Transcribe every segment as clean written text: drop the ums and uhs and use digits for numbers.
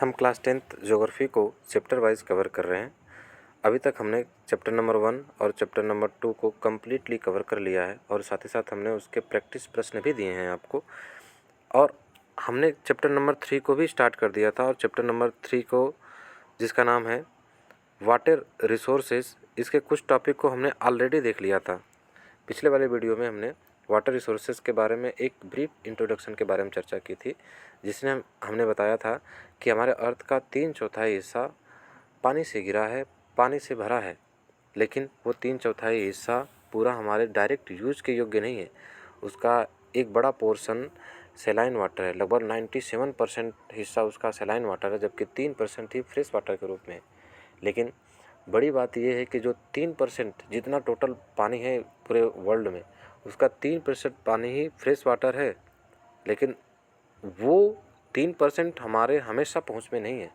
हम class 10th geography को chapter wise cover कर रहे हैं। अभी तक हमने चैप्टर नंबर 1 और चैप्टर नंबर 2 को कम्प्लीटली कवर कर लिया है और साथ ही साथ हमने उसके प्रैक्टिस प्रश्न भी दिए हैं आपको। और हमने चैप्टर नंबर 3 को भी स्टार्ट कर दिया था और चैप्टर नंबर 3 को जिसका नाम है वाटर रिसोर्सेज, इसके कुछ टॉपिक को हमने ऑलरेडी देख लिया था। पिछले वाले वीडियो में हमने वाटर रिसोर्सेज के बारे में एक ब्रीफ इंट्रोडक्शन के बारे में चर्चा की थी, जिसने हमने बताया था कि हमारे अर्थ का 3/4 हिस्सा पानी से घिरा है, पानी से भरा है, लेकिन वो 3/4 हिस्सा पूरा हमारे डायरेक्ट यूज के योग्य नहीं है। उसका एक बड़ा पोर्शन सैलाइन वाटर है, लगभग 97% हिस्सा उसका सैलाइन वाटर है, जबकि 3% ही फ्रेश वाटर के रूप में है। लेकिन बड़ी बात यह है कि जो 3% जितना टोटल पानी है पूरे वर्ल्ड में, उसका 3% पानी ही फ्रेश वाटर है, लेकिन वो 3% हमारे हमेशा पहुंच में नहीं है।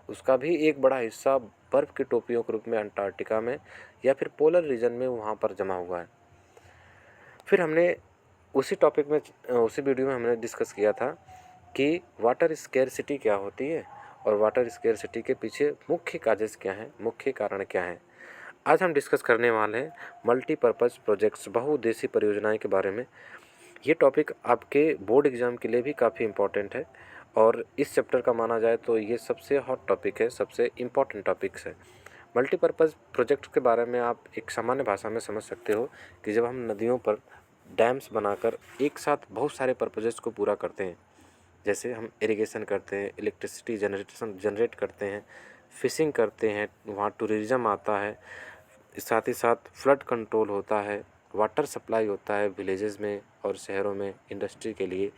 उसका भी एक बड़ा हिस्सा बर्फ़ की टोपियों के रूप में अंटार्कटिका में या फिर पोलर रीजन में वहाँ पर जमा हुआ है। फिर हमने उसी टॉपिक में उसी वीडियो में हमने डिस्कस किया था कि वाटर स्केर्सिटी क्या होती है और वाटर स्केर्सिटी के पीछे मुख्य काजेस क्या हैं, मुख्य कारण क्या हैं। आज हम डिस्कस करने वाले हैं मल्टीपर्पज़ प्रोजेक्ट्स, बहुउद्देशीय परियोजनाएं के बारे में। ये टॉपिक आपके बोर्ड एग्ज़ाम के लिए भी काफ़ी इम्पोर्टेंट है और इस चैप्टर का माना जाए तो ये सबसे हॉट टॉपिक है, सबसे इम्पोर्टेंट टॉपिक्स है। मल्टीपर्पज़ प्रोजेक्ट के बारे में आप एक सामान्य भाषा में समझ सकते हो कि जब हम नदियों पर डैम्स बनाकर एक साथ बहुत सारे पर्पजेस को पूरा करते हैं, जैसे हम इरिगेशन करते हैं, इलेक्ट्रिसिटी जनरेट करते हैं, फिशिंग करते हैं, वहाँ टूरिज़्म आता है, साथ ही साथ फ्लड कंट्रोल होता है, वाटर सप्लाई होता है विलेजेस में और शहरों में इंडस्ट्री के लिए।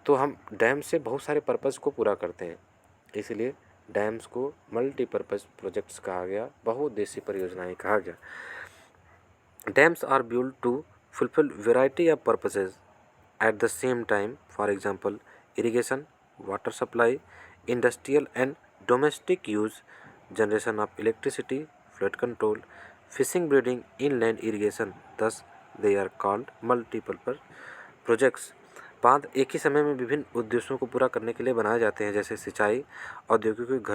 तो हम डैम से बहुत सारे पर्पज़ को पूरा करते हैं, इसलिए डैम्स को मल्टीपर्पज़ प्रोजेक्ट्स कहा गया, बहुउद्देशीय परियोजनाएं कहा गया। Dams are built to fulfill variety of purposes at the same time, for example, irrigation, water supply, industrial and domestic use, generation of electricity, flood control, fishing, breeding, inland irrigation. Thus, they are called multipurpose projects. बांध एक ही समय में विभिन्न उद्देश्यों को पूरा करने के लिए बनाए जाते हैं, जैसे सिंचाई, औद्योगिक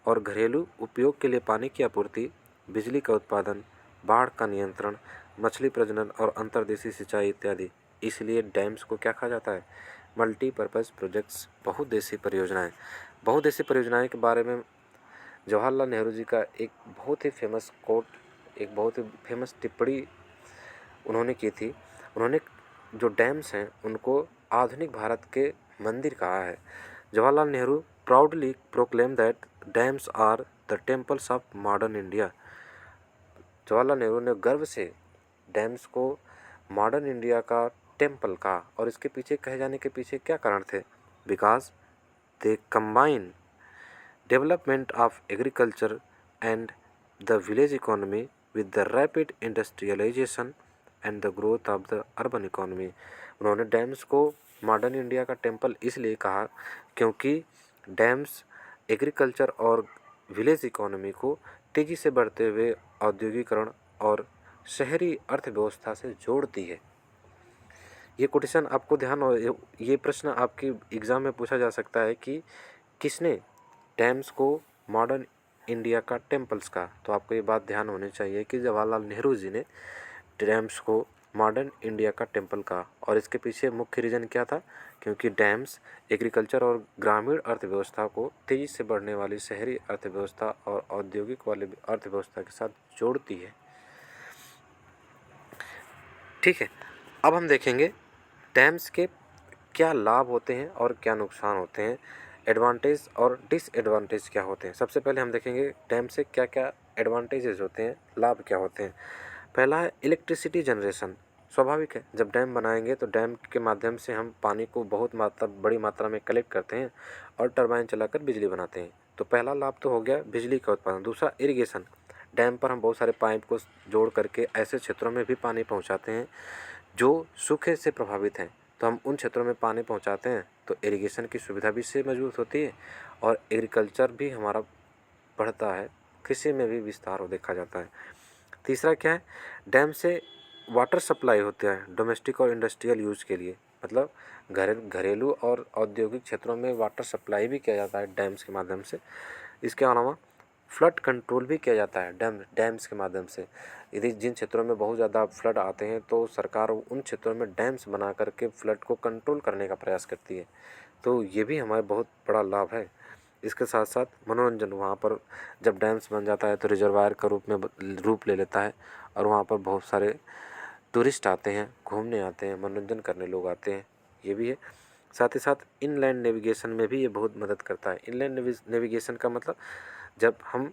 और घरेलू उपयोग के लिए पानी की आपूर्ति, बिजली का उत्पादन, बाढ़ का नियंत्रण, मछली प्रजनन और अंतर्देशीय सिंचाई इत्यादि। इसलिए डैम्स को क्या कहा जाता है? मल्टीपर्पज़ प्रोजेक्ट्स, बहुउद्देशीय परियोजनाएं। बहुउद्देशीय परियोजनाएं के बारे में जवाहरलाल नेहरू जी का एक बहुत ही फेमस कोट, एक बहुत ही फेमस टिप्पणी उन्होंने की थी। उन्होंने जो डैम्स हैं उनको आधुनिक भारत के मंदिर कहा है। Jawaharlal Nehru proudly proclaim that dams are the temples of modern India. Jawaharlal Nehru ने गर्व से डैम्स को मॉडर्न इंडिया का टेम्पल कहा, और इसके पीछे कहे जाने के पीछे क्या कारण थे? Because they combine development of agriculture and the village economy with the rapid industrialisation and the growth of the urban economy. उन्होंने डैम्स को मॉडर्न इंडिया का टेम्पल इसलिए कहा क्योंकि डैम्स एग्रीकल्चर और विलेज इकोनॉमी को तेज़ी से बढ़ते हुए औद्योगिकरण और शहरी अर्थव्यवस्था से जोड़ती है। ये कोटेशन आपको ध्यान हो, ये प्रश्न आपके एग्ज़ाम में पूछा जा सकता है कि किसने डैम्स को मॉडर्न इंडिया का टेम्पल्स कहा। तो आपको ये बात ध्यान होनी चाहिए कि जवाहरलाल नेहरू जी ने डैम्स को मॉडर्न इंडिया का टेम्पल कहा, और इसके पीछे मुख्य रीज़न क्या था? क्योंकि डैम्स एग्रीकल्चर और ग्रामीण अर्थव्यवस्था को तेज़ी से बढ़ने वाली शहरी अर्थव्यवस्था और औद्योगिक वाली अर्थव्यवस्था के साथ जोड़ती है। ठीक है, अब हम देखेंगे डैम्स के क्या लाभ होते हैं और क्या नुकसान होते हैं, एडवांटेज और डिसएडवांटेज क्या होते हैं। सबसे पहले हम देखेंगे डैम से क्या क्या एडवांटेजेस होते हैं, लाभ क्या होते हैं। पहला है इलेक्ट्रिसिटी जनरेशन। स्वाभाविक है, जब डैम बनाएंगे तो डैम के माध्यम से हम पानी को बड़ी मात्रा में कलेक्ट करते हैं और टरबाइन चलाकर बिजली बनाते हैं। तो पहला लाभ तो हो गया बिजली का उत्पादन। दूसरा इरिगेशन, डैम पर हम बहुत सारे पाइप को जोड़ करके ऐसे क्षेत्रों में भी पानी पहुंचाते हैं जो सूखे से प्रभावित हैं, तो हम उन क्षेत्रों में पानी पहुंचाते हैं, तो इरिगेशन की सुविधा भी इससे मजबूत होती है और एग्रीकल्चर भी हमारा बढ़ता है, कृषि में भी विस्तार हो देखा जाता है। तीसरा क्या है? डैम से वाटर सप्लाई होता है डोमेस्टिक और इंडस्ट्रियल यूज़ के लिए, मतलब घरेलू और औद्योगिक क्षेत्रों में वाटर सप्लाई भी किया जाता है डैम्स के माध्यम से। इसके अलावा फ्लड कंट्रोल भी किया जाता है डैम्स के माध्यम से। यदि जिन क्षेत्रों में बहुत ज़्यादा फ्लड आते हैं तो सरकार उन क्षेत्रों में डैम्स बना करके फ्लड को कंट्रोल करने का प्रयास करती है। तो ये भी हमारे बहुत बड़ा लाभ है। इसके साथ साथ मनोरंजन, वहाँ पर जब डैम्स बन जाता है तो रिजर्वायर का रूप ले लेता है और वहाँ पर बहुत सारे टूरिस्ट आते हैं, घूमने आते हैं, मनोरंजन करने लोग आते हैं, ये भी है। साथ ही साथ इनलैंड नेविगेशन में भी ये बहुत मदद करता है। इनलैंड नेविगेशन का मतलब जब हम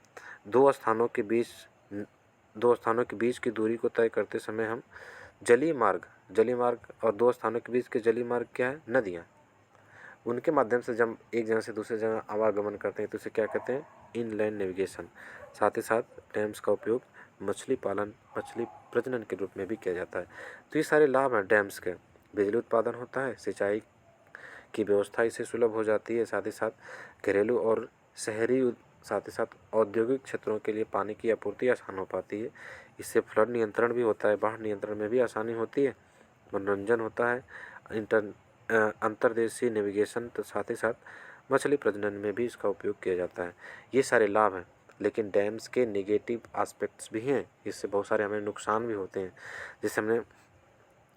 दो स्थानों के बीच दो स्थानों के बीच की दूरी को तय करते समय हम जलीय मार्ग और दो स्थानों के बीच के जलीय मार्ग क्या है, नदियाँ, उनके माध्यम से जब एक जगह से दूसरे जगह आवागमन करते हैं तो इसे क्या कहते हैं, इनलैंड नेविगेशन। साथ ही साथ डैम्स का उपयोग मछली पालन, मछली प्रजनन के रूप में भी किया जाता है। तो ये सारे लाभ हैं डैम्स के। बिजली उत्पादन होता है, सिंचाई की व्यवस्था इससे सुलभ हो जाती है। साथ ही साथ घरेलू और शहरी साथ ही साथ औद्योगिक क्षेत्रों के लिए पानी की आपूर्ति आसान हो पाती है। इससे फ्लड नियंत्रण भी होता है, बाढ़ नियंत्रण में भी आसानी होती है, मनोरंजन होता है, अंतर्देशीय नेविगेशन, तो साथ ही साथ मछली प्रजनन में भी इसका उपयोग किया जाता है। ये सारे लाभ हैं। लेकिन डैम्स के नेगेटिव एस्पेक्ट्स भी हैं, इससे बहुत सारे हमें नुकसान भी होते हैं। जैसे हमने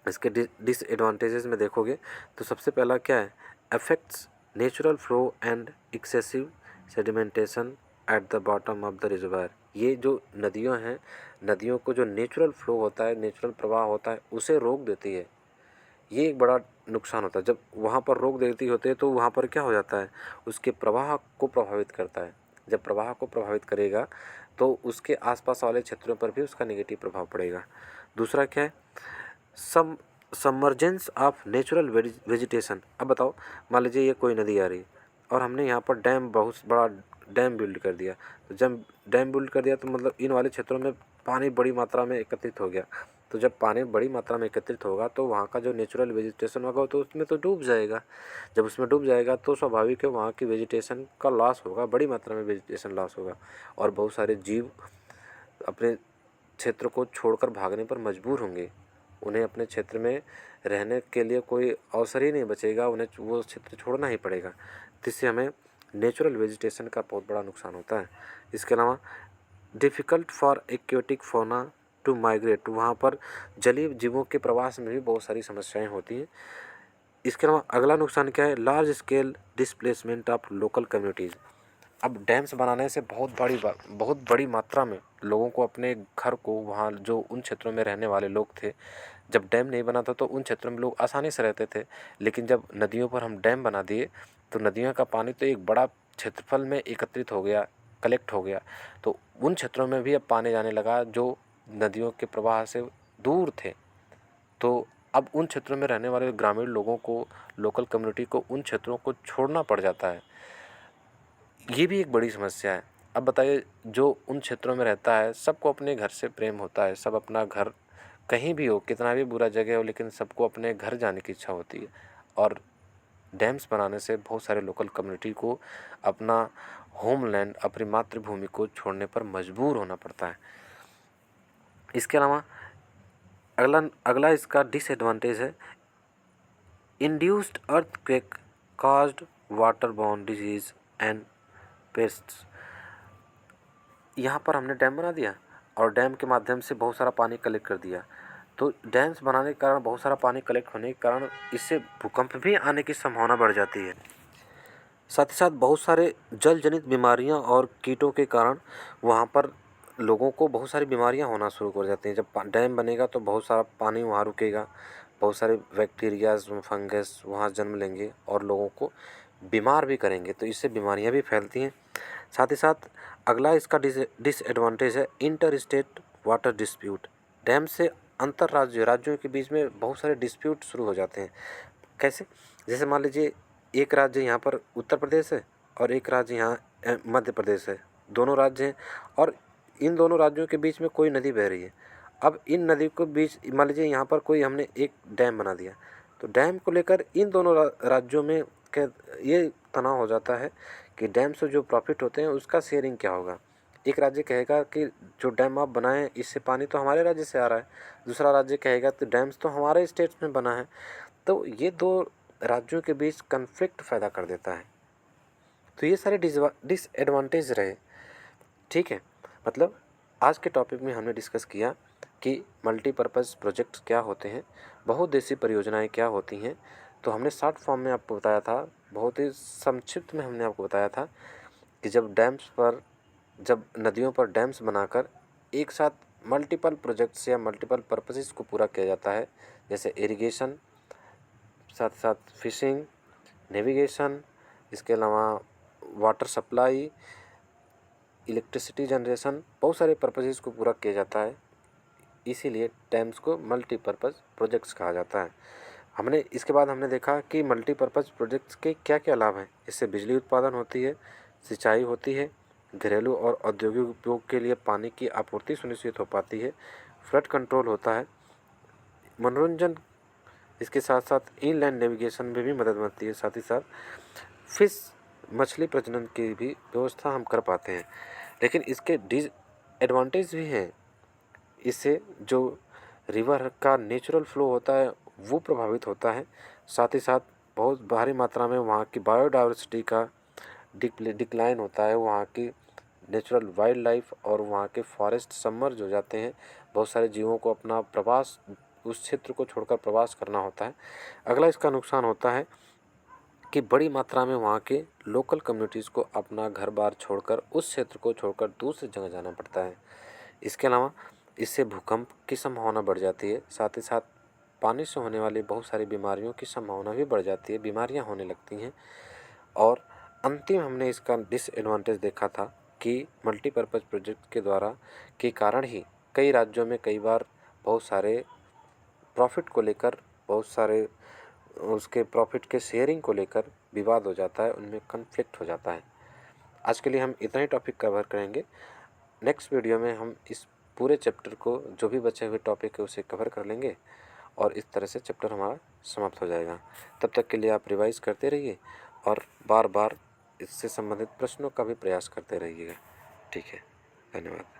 इसके डिसएडवांटेजेस में देखोगे तो सबसे पहला क्या है, affects natural flow and excessive sedimentation at the bottom of the reservoir. ये जो नदियाँ हैं, नदियों को जो नेचुरल फ्लो होता है, नेचुरल प्रवाह होता है, उसे रोक देती है। ये एक बड़ा नुकसान होता है। जब वहाँ पर रोक देती होती है तो वहाँ पर क्या हो जाता है, उसके प्रवाह को प्रभावित करता है। जब प्रवाह को प्रभावित करेगा तो उसके आसपास वाले क्षेत्रों पर भी उसका नेगेटिव प्रभाव पड़ेगा। दूसरा क्या है, सम सबमर्जेंस ऑफ नेचुरल वेजिटेशन। अब बताओ, मान लीजिए ये कोई नदी आ रही है और हमने यहाँ पर बहुत बड़ा डैम बिल्ड कर दिया। तो जब डैम बिल्ड कर दिया तो मतलब इन वाले क्षेत्रों में पानी बड़ी मात्रा में एकत्रित हो गया। तो जब पानी बड़ी मात्रा में एकत्रित होगा तो वहाँ का जो नेचुरल वेजिटेशन होगा तो उसमें तो डूब जाएगा। जब उसमें डूब जाएगा तो स्वाभाविक है वहाँ की वेजिटेशन का लॉस होगा, बड़ी मात्रा में वेजिटेशन लॉस होगा और बहुत सारे जीव अपने क्षेत्र को छोड़कर भागने पर मजबूर होंगे। उन्हें अपने क्षेत्र में रहने के लिए कोई अवसर ही नहीं बचेगा, उन्हें वो क्षेत्र छोड़ना ही पड़ेगा। जिससे हमें नेचुरल वेजिटेशन का बहुत बड़ा नुकसान होता है। इसके अलावा difficult for aquatic fauna to migrate, वहाँ पर जलीय जीवों के प्रवास में भी बहुत सारी समस्याएं होती हैं। इसके अलावा अगला नुकसान क्या है, large scale displacement of local communities. अब डैम्स बनाने से बहुत बड़ी मात्रा में लोगों को अपने घर को, वहाँ जो उन क्षेत्रों में रहने वाले लोग थे, जब डैम नहीं बना था तो उन क्षेत्रों में लोग आसानी से रहते थे। लेकिन जब नदियों पर हम डैम बना दिए तो नदियों का पानी तो एक बड़ा क्षेत्रफल में एकत्रित हो गया, कलेक्ट हो गया। तो उन क्षेत्रों में भी अब पानी जाने लगा जो नदियों के प्रवाह से दूर थे। तो अब उन क्षेत्रों में रहने वाले ग्रामीण लोगों को, लोकल कम्युनिटी को उन क्षेत्रों को छोड़ना पड़ जाता है। ये भी एक बड़ी समस्या है। अब बताइए, जो उन क्षेत्रों में रहता है सबको अपने घर से प्रेम होता है, सब अपना घर, कहीं भी हो, कितना भी बुरा जगह हो, लेकिन सबको अपने घर जाने की इच्छा होती है। और डैम्स बनाने से बहुत सारे लोकल कम्युनिटी को अपना होमलैंड, अपनी मातृभूमि को छोड़ने पर मजबूर होना पड़ता है। इसके अलावा अगला इसका डिसएडवांटेज है, induced earthquake caused waterborne disease and pests. यहाँ पर हमने डैम बना दिया और डैम के माध्यम से बहुत सारा पानी कलेक्ट कर दिया। तो डैम्स बनाने के कारण, बहुत सारा पानी कलेक्ट होने के कारण इससे भूकंप भी आने की संभावना बढ़ जाती है। साथ ही साथ बहुत सारे जल जनित बीमारियाँ और कीटों के कारण वहाँ पर लोगों को बहुत सारी बीमारियाँ होना शुरू हो जाती हैं। जब डैम बनेगा तो बहुत सारा पानी वहाँ रुकेगा, बहुत सारे बैक्टीरियाज, फंगस वहाँ जन्म लेंगे और लोगों को बीमार भी करेंगे। तो इससे बीमारियाँ भी फैलती हैं। साथ ही साथ अगला इसका डिसएडवांटेज है, inter state water dispute. Dam से राज्यों के बीच में बहुत सारे डिस्प्यूट शुरू हो जाते हैं। कैसे? जैसे मान लीजिए एक राज्य यहाँ पर उत्तर प्रदेश है और एक राज्य यहाँ मध्य प्रदेश है, दोनों राज्य हैं और इन दोनों राज्यों के बीच में कोई नदी बह रही है। अब इन नदी के बीच मान लीजिए यहाँ पर कोई हमने एक डैम बना दिया, तो डैम को लेकर इन दोनों राज्यों में ये तनाव हो जाता है कि डैम से जो प्रॉफिट होते हैं उसका शेयरिंग क्या होगा। एक राज्य कहेगा कि जो डैम आप बनाए इससे पानी तो हमारे राज्य से आ रहा है, दूसरा राज्य कहेगा तो डैम्स तो हमारे स्टेट में बना है, तो ये दो राज्यों के बीच कन्फ्लिक्ट पैदा कर देता है। तो ये सारे डिसएडवांटेज रहे। ठीक है, मतलब आज के टॉपिक में हमने डिस्कस किया कि मल्टीपर्पज़ प्रोजेक्ट्स क्या होते हैं, बहुउद्देशीय परियोजनाएं क्या होती हैं। तो हमने शॉर्ट फॉर्म में आपको बताया था, बहुत ही संक्षिप्त में हमने आपको बताया था कि जब नदियों पर डैम्स बनाकर एक साथ मल्टीपल प्रोजेक्ट्स या मल्टीपल पर्पसेस को पूरा किया जाता है, जैसे इरिगेशन, साथ साथ फिशिंग, नेविगेशन, इसके अलावा वाटर सप्लाई, इलेक्ट्रिसिटी जनरेशन, बहुत सारे पर्पसेस को पूरा किया जाता है। इसीलिए डैम्स को मल्टीपर्पज़ प्रोजेक्ट्स कहा जाता है। इसके बाद हमने देखा कि मल्टीपर्पज़ प्रोजेक्ट्स के क्या क्या लाभ हैं। इससे बिजली उत्पादन होती है, सिंचाई होती है, घरेलू और औद्योगिक उपयोग के लिए पानी की आपूर्ति सुनिश्चित हो पाती है, फ्लड कंट्रोल होता है, मनोरंजन, इसके साथ साथ इनलैंड नेविगेशन में भी मदद मिलती है, साथ ही साथ फिश मछली प्रजनन की भी व्यवस्था हम कर पाते हैं। लेकिन इसके डिसएडवांटेज भी हैं। इससे जो रिवर का नेचुरल फ्लो होता है वो प्रभावित होता है, साथ ही साथ बहुत भारी मात्रा में वहाँ की बायोडाइवर्सिटी का डिक्लाइन होता है, वहाँ की नेचुरल वाइल्ड लाइफ और वहाँ के फॉरेस्ट सबमर्ज हो जाते हैं। बहुत सारे जीवों को अपना प्रवास, उस क्षेत्र को छोड़कर प्रवास करना होता है। अगला इसका नुकसान होता है कि बड़ी मात्रा में वहाँ के लोकल कम्युनिटीज़ को अपना घर बार छोड़कर, उस क्षेत्र को छोड़कर दूसरी जगह जाना पड़ता है। इसके अलावा इससे भूकंप की संभावना बढ़ जाती है, साथ ही साथ पानी से होने वाली बहुत सारी बीमारियों की संभावना भी बढ़ जाती है, बीमारियां होने लगती हैं। और अंतिम हमने इसका डिसएडवांटेज देखा था कि मल्टीपर्पज़ प्रोजेक्ट के कारण ही कई राज्यों में कई बार बहुत सारे प्रॉफिट को लेकर, बहुत सारे उसके प्रॉफिट के शेयरिंग को लेकर विवाद हो जाता है, उनमें कन्फ्लिक्ट हो जाता है। आज के लिए हम इतना ही टॉपिक कवर करेंगे। नेक्स्ट वीडियो में हम इस पूरे चैप्टर को, जो भी बचे हुए टॉपिक है उसे कवर कर लेंगे और इस तरह से चैप्टर हमारा समाप्त हो जाएगा। तब तक के लिए आप रिवाइज करते रहिए और बार बार इससे संबंधित प्रश्नों का भी प्रयास करते रहिएगा। ठीक है, धन्यवाद।